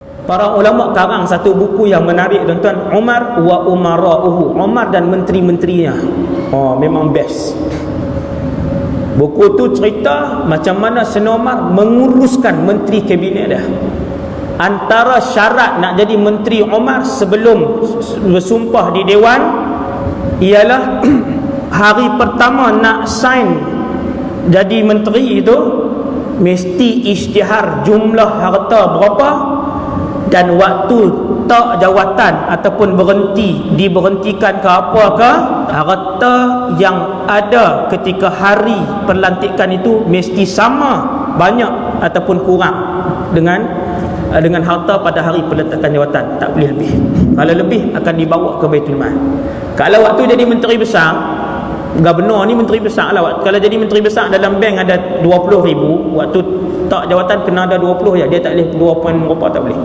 Para ulama karang satu buku yang menarik tuan-tuan, Umar wa umara'uhu, Umar dan menteri-menterinya. Oh, memang best. Buku tu cerita macam mana Sayyidina Umar menguruskan menteri kabinet dia. Antara syarat nak jadi menteri Umar sebelum bersumpah di dewan ialah hari pertama nak sign jadi menteri itu mesti isytihar jumlah harta berapa dan waktu tak jawatan ataupun diberhentikan ke apa ke, harta yang ada ketika hari pelantikan itu mesti sama banyak ataupun kurang dengan harta pada hari pelantikan jawatan, tak boleh lebih. Kalau lebih akan dibawa ke Baitul Mal. Kalau waktu jadi menteri besar, gubernur ni menteri besar lah. Kalau jadi menteri besar dalam bank ada 20,000, waktu tak jawatan kena ada 20 je, dia tak boleh 2 poin berapa, tak boleh.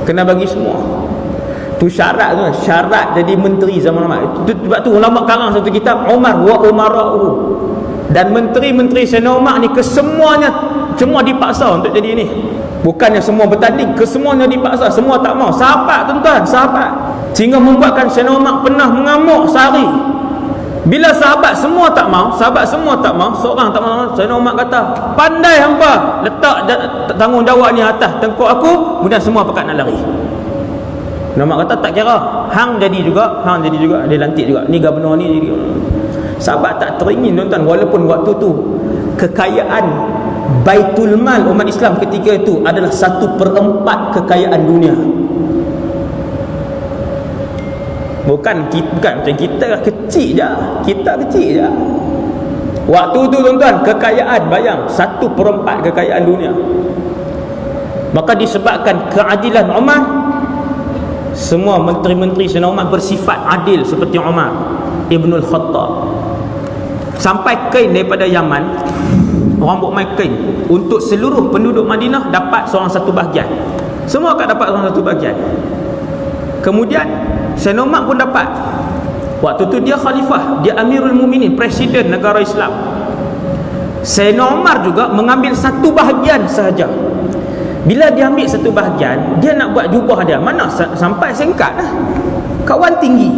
Kena bagi semua. Tu syarat tu, syarat jadi menteri zaman Umar. Sebab tu ulama karang satu kitab Umar wa umara'uhu. Dan menteri-menteri Sayyidina Umar ni kesemuanya semua dipaksa untuk jadi ni. Bukannya semua bertanding, kesemuanya dipaksa, semua tak mau. Sahabat tuan-tuan, sahabat. Sehingga membuatkan Sayyidina Umar pernah mengamuk sehari. Bila sahabat semua tak mau, seorang tak mau, Sayyidina Umar kata, pandai hampa letak tanggungjawab ni atas tengkuk aku, kemudian semua pakat nak lari. Sayyidina Umar kata tak kira, hang jadi juga, dia lantik juga. Ni gubernur ni jadi. Sahabat tak teringin tuan-tuan, walaupun waktu tu kekayaan Baitul Mal umat Islam ketika itu adalah 1/4 kekayaan dunia. Bukan macam kita kecil je. Kita kecil je. Waktu tu tuan-tuan, kekayaan bayang 1/4 kekayaan dunia. Maka disebabkan keadilan Umar, semua menteri-menteri Sayyidina Umar bersifat adil seperti Umar Ibnul Khattab. Sampai kain daripada Yaman, orang buat main kain untuk seluruh penduduk Madinah dapat seorang satu bahagian. Semua akan dapat seorang satu bahagian. Kemudian Sayyidina Umar pun dapat. Waktu tu dia khalifah, dia Amirul Mukminin, presiden negara Islam. Sayyidina Umar juga mengambil satu bahagian sahaja. Bila dia ambil satu bahagian, dia nak buat jubah dia, mana sampai singkat lah, kawan tinggi.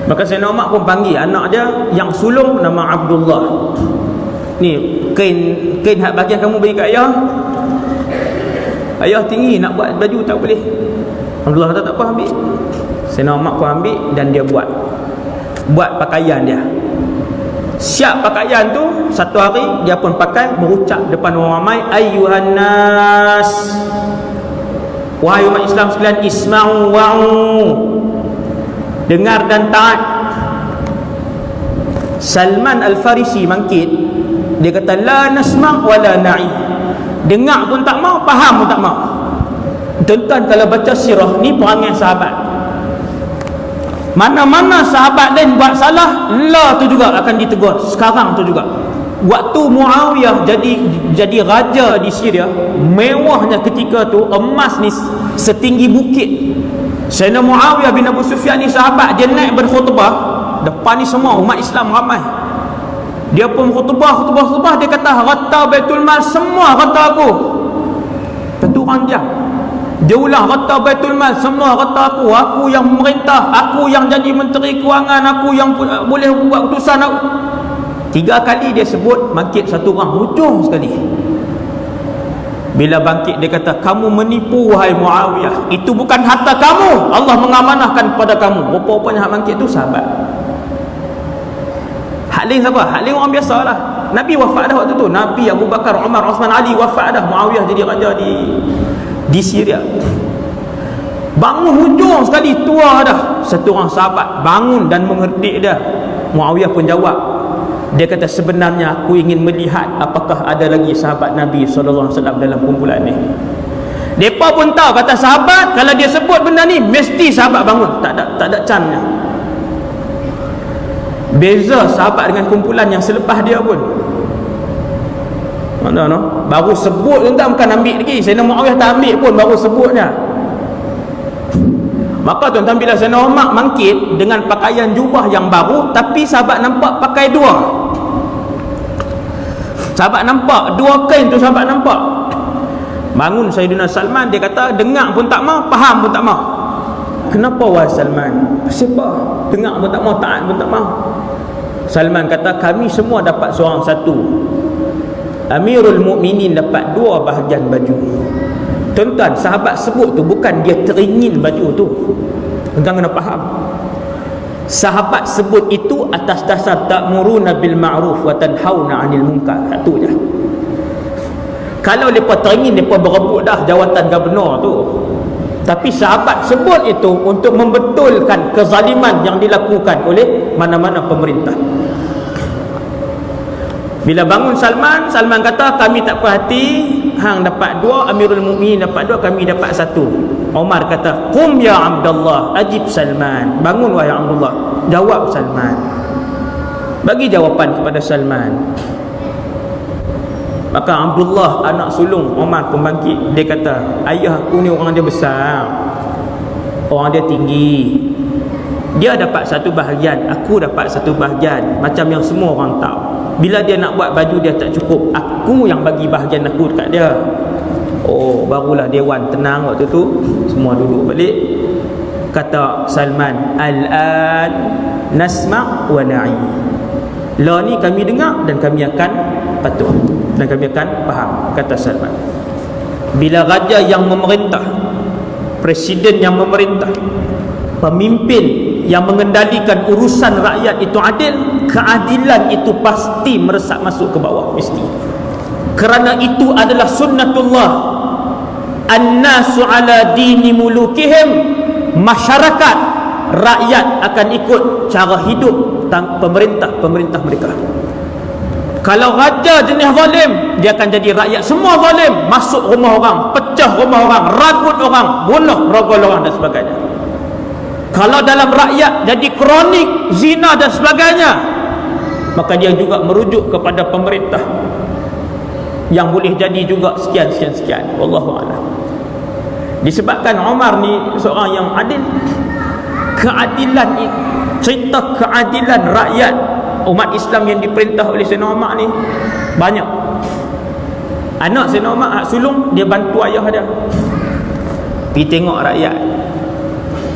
Maka Sayyidina Umar pun panggil anak dia yang sulung nama Abdullah. Ni kain hak bahagian kamu bagi kat ayah. Ayah tinggi nak buat baju tak boleh. Abdullah kata tak apa, ambil. Sayyidina Umar pun ambil dan dia buat pakaian dia. Siap pakaian tu, satu hari dia pun pakai, berucap depan orang ramai, ayyuhan nas, wahai umat Islam sekalian, isma'u wa'u, dengar dan taat. Salman Al-Farisi mangkit, dia kata la nasma' wa la na'i, dengar pun tak mau, faham pun tak mau. Tuan-tuan, kalau baca sirah ni perangai sahabat, mana-mana sahabat lain buat salah, la tu juga akan ditegur. Sekarang tu juga, waktu Muawiyah jadi raja di Syria, mewahnya ketika tu, emas ni setinggi bukit. Sayyidina Muawiyah bin Abu Sufyan ni sahabat, dia naik berkhutbah depan ni semua umat Islam ramai. Dia pun khutbah, dia kata harta Baitul Mal semua harta aku. Tentu orang diam. Dia ulang, harta Baitul Mal semua harta aku yang memerintah, aku yang jadi menteri kewangan, aku yang boleh buat utusan aku. 3 kali dia sebut, bangkit satu orang hujung sekali. Bila bangkit dia kata, kamu menipu wahai Muawiyah, itu bukan harta kamu, Allah mengamanahkan kepada kamu. Rupa-rupanya hak bangkit tu sahabat. Hak lain siapa? Hak lain orang biasa lah. Nabi wafat dah waktu tu. Nabi, Abu Bakar, Umar, Osman, Ali wafat dah. Muawiyah jadi raja di Syria. Bangun hujung sekali, tua dah. Satu orang sahabat bangun dan mengherdik dia. Muawiyah pun jawab. Dia kata, sebenarnya aku ingin melihat apakah ada lagi sahabat Nabi SAW dalam kumpulan ni. Mereka pun tahu, kata sahabat, kalau dia sebut benda ni, mesti sahabat bangun. Tak ada cannya. Beza sahabat dengan kumpulan yang selepas dia pun. No. Baru sebut tuan-tuan, bukan ambil lagi. Sayyidina Muawiyah tak ambil pun, baru sebutnya. Maka tuan-tuan, bila Sayyidina Umar mangkit dengan pakaian jubah yang baru, tapi sahabat nampak pakai 2. Sahabat nampak 2 kain tu, sahabat nampak. Bangun Sayyidina Salman, dia kata dengar pun tak mau, faham pun tak mau. Kenapa wahai Salman? Siapa? Dengar pun tak mau, taat pun tak mau. Salman kata, kami semua dapat seorang satu. Amirul Mukminin dapat 2 bahagian baju. Tuan-tuan, sahabat sebut tu bukan dia teringin baju tu. Tuan-tuan kena faham. Sahabat sebut itu atas dasar ta'muruna bil ma'ruf wa tanhauna 'anil munkar. Satu je. Kalau mereka teringin, mereka berebut dah jawatan gubernur tu. Tapi sahabat sebut itu untuk membetulkan kezaliman yang dilakukan oleh mana-mana pemerintah. Bila bangun Salman, Salman kata, kami tak puas hati, hang dapat 2, Amirul Mukminin dapat 2, kami dapat 1. Umar kata, qum ya Abdullah, ajib Salman. Bangun wahai Abdullah, jawab Salman. Bagi jawapan kepada Salman. Maka Abdullah anak sulung Umar pun bangkit. Dia kata, ayah aku ni orang dia besar, orang dia tinggi, dia dapat 1 bahagian, aku dapat 1 bahagian, macam yang semua orang tahu. Bila dia nak buat baju dia tak cukup, aku yang bagi bahagian aku dekat dia. Oh, barulah dewan tenang waktu tu, semua duduk balik. Kata Salman, al-an nasma' wa na'i. Lah ni kami dengar dan kami akan patuh dan kami akan faham, kata Salman. Bila raja yang memerintah, presiden yang memerintah, pemimpin yang mengendalikan urusan rakyat itu adil, keadilan itu pasti meresap masuk ke bawah, mesti. Kerana itu adalah sunnatullah. An-nasu ala dini mulukihim. Masyarakat, rakyat akan ikut cara hidup pemerintah mereka. Kalau raja jenis zalim, dia akan jadi rakyat semua zalim, masuk rumah orang, pecah rumah orang, ragut orang, bunuh rogol orang dan sebagainya. Kalau dalam rakyat jadi kronik zina dan sebagainya, maka dia juga merujuk kepada pemerintah yang boleh jadi juga sekian. Wallahu a'lam. Disebabkan Umar ni seorang yang adil, keadilan, cerita keadilan rakyat umat Islam yang diperintah oleh Sayyidina Umar ni banyak. Anak Sayyidina Umar, anak sulung, dia bantu ayah dia pergi tengok rakyat.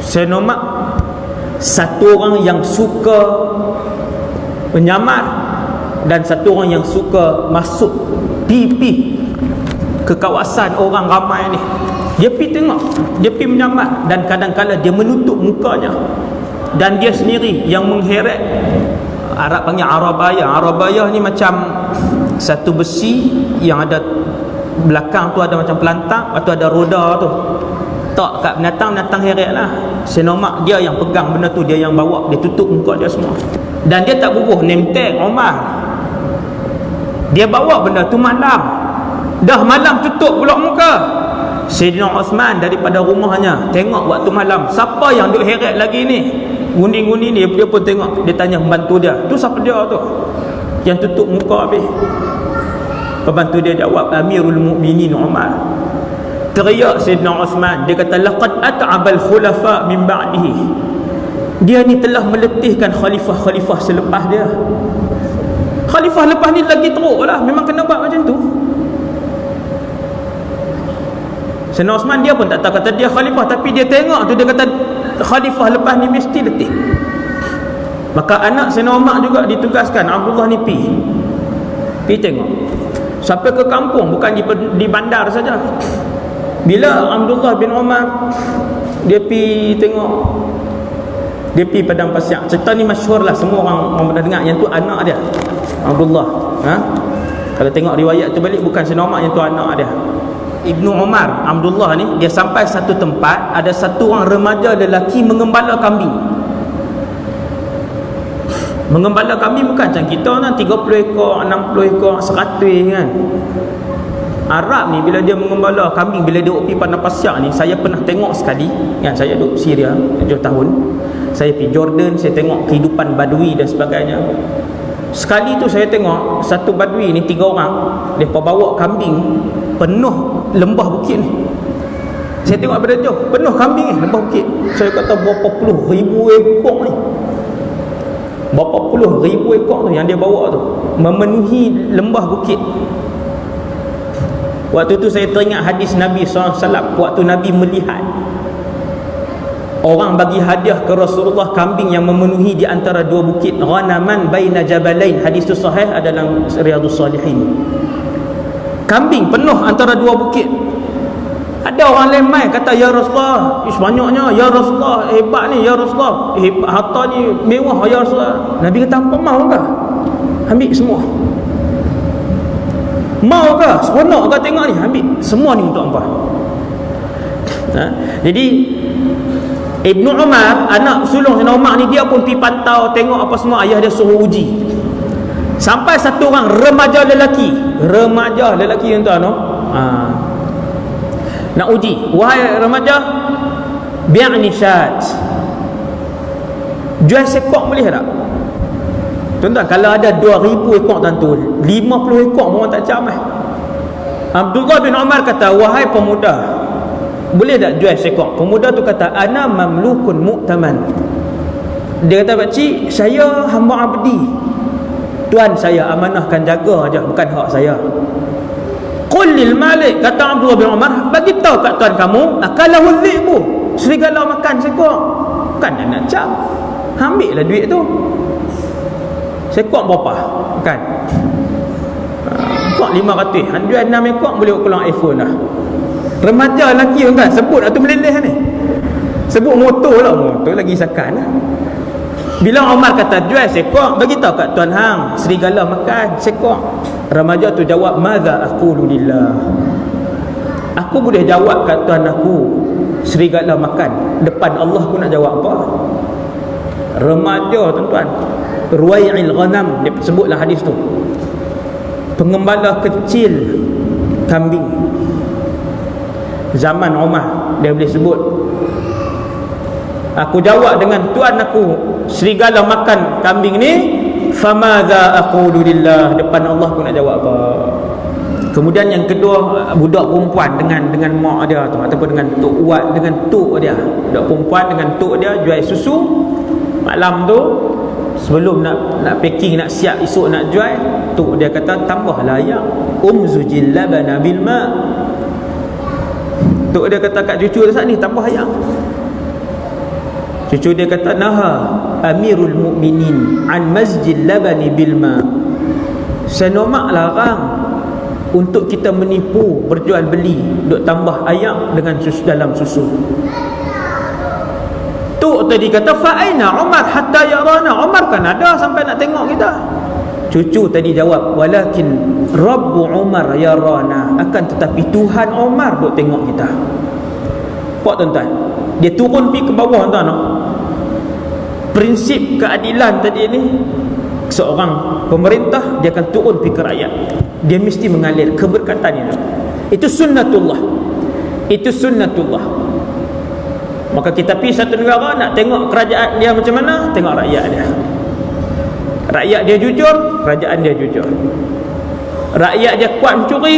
Sayyidina Umar satu orang yang suka menyamar dan satu orang yang suka masuk pipi ke kawasan orang ramai ni. Dia pergi tengok, dia pergi menyamar, dan kadang-kadang dia menutup mukanya, dan dia sendiri yang mengheret. Arab panggil arabaya. Arabaya ni macam satu besi yang ada belakang tu ada macam pelantak, atau ada roda tu. Tak kat binatang heret lah. Senomak dia yang pegang benda tu, dia yang bawa, dia tutup muka dia semua. Dan dia tak bubuh name tag Umar. Dia bawa benda tu malam. Dah malam tutup pula muka. Sayyidina Uthman daripada rumahnya tengok waktu malam, siapa yang duk heret lagi ni, gundi-gundi ni. Dia pun tengok, dia tanya pembantu dia, tu siapa dia tu yang tutup muka habis? Pembantu dia jawab, Amirul Mukminin Umar. Teriak Sayyidina Uthman, dia kata, laqad at'abal khulafa min ba'dihi. Dia ni telah meletihkan khalifah-khalifah selepas dia. Khalifah lepas ni lagi teruk lah, memang kena buat macam tu. Sayyidina Uthman dia pun tak tahu kata dia khalifah, tapi dia tengok tu, dia kata khalifah lepas ni mesti letih. Maka anak Sayyidina Umar juga ditugaskan, Abdullah ni pergi tengok sampai ke kampung, bukan di bandar saja. Bila Abdullah bin Umar dia pergi tengok, dia pergi padang pasir. Cerita ni masyhur lah, semua orang pernah dengar. Yang tu anak dia Abdullah. Kalau tengok riwayat tu balik, bukan Sayyidina Umar, yang tu anak dia Ibnu Umar. Abdullah ni dia sampai satu tempat, ada satu orang remaja lelaki mengembala kambing. Mengembala kambing bukan macam kita kan, 30 ekor, 60 ekor, 100 kan. Arab ni bila dia mengembala kambing, bila dia pergi padang pasir ni, saya pernah tengok sekali kan. Saya duduk Syria 7 tahun, saya pergi Jordan, saya tengok kehidupan badui dan sebagainya. Sekali tu saya tengok satu badui ni, 3 orang, mereka bawa kambing penuh lembah bukit ni. Saya tengok daripada jauh, penuh kambing ni, lembah bukit. Saya kata berapa puluh ribu ekor ni, berapa puluh ribu ekor tu yang dia bawa tu, memenuhi lembah bukit. Waktu tu saya teringat hadis Nabi SAW. Waktu Nabi melihat orang bagi hadiah ke Rasulullah kambing yang memenuhi di antara dua bukit, ghanaman baina jabalain. Hadis tu sahih, ada dalam Riyadhus Salihin. Kambing penuh antara dua bukit. Ada orang lain mai kata, ya Rasulullah, banyaknya, ya Rasulullah, hebat ni, ya Rasulullah, hebat, harta ni mewah, ya Rasulullah. Nabi kata, apa mau ke? Ambil semua. Mau ke? Seronok ke tengok ni? Ambil semua ni untuk apa? Jadi Ibnu Umar, anak sulung Sayyidina Umar ni, dia pun pergi pantau tengok apa semua. Ayah dia suruh uji. Sampai satu orang remaja lelaki tuan-tuan, nak uji, wahai remaja, bi'ni syat, jual sekok boleh tak? Tuan-tuan, kalau ada 2,000 ekor tentu 50 ekor orang tak camah. Abdullah bin Umar kata, wahai pemuda, boleh tak jual sekok? Pemuda tu kata, ana mamlukun mu'taman. Dia kata, pakcik, saya hamba abdi, tuan saya amanahkan jaga aja, bukan hak saya. Qul lil malik, kata Abdullah bin Umar, bagi tahu kat tuan kamu, akalahu dhi'bu, serigala makan sekok. Kan nak cam, ambil lah duit tu. Sekok berapa? Kan ekor 500, han jual 6 ekor boleh keluar iPhone dah. Remaja lelaki kan, sebut atau meleleh ni, sebut motor lah, motor lagi sakan lah. Bila Umar kata jual sekok, bagi tahu kat tuan hang, serigala makan sekok. Remaja tu jawab, madza aqulu lillah, aku boleh jawab kat tuan aku serigala makan, depan Allah aku nak jawab apa? Remaja tuan-tuan, ruwai'il ghanam, dia sebutlah hadis tu, pengembala kecil kambing zaman Umar, dia boleh sebut, aku jawab dengan tuan aku serigala makan kambing ni, famadza aqulu lillah, depan Allah aku nak jawab apa? Kemudian yang kedua, budak perempuan dengan mak dia tu, ataupun dengan tok Wat, dengan tok dia, budak perempuan dengan tok dia jual susu. Malam tu sebelum nak packing, nak siap esok nak jual, tok dia kata, tambahlah ayam, umzujil labana bil ma. Tok dia kata kat cucu dia saat ni, tambah ayam. Cucu dia kata, naha amirul mu'minin an masjid labani bilma, Senomak larang untuk kita menipu, berjual beli, duk tambah ayam dengan susu dalam susu. Tok tadi kata, fa'aina Umar hatta yarana, Umar kan ada sampai nak tengok kita. Cucu tadi jawab, walakin Rabbu Umar yarana, akan tetapi Tuhan Umar duk tengok kita. Pak tuan-tuan, dia turun pergi ke bawah tuan-tuan. Prinsip keadilan tadi ni, seorang pemerintah dia akan turun pergi ke rakyat, dia mesti mengalir keberkatan itu. Itu sunnatullah, itu sunnatullah. Maka kita pergi satu negara, nak tengok kerajaan dia macam mana, tengok rakyat dia. Rakyat dia jujur, kerajaan dia jujur. Rakyat dia kuat mencuri,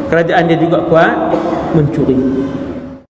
kerajaan dia juga kuat mencuri.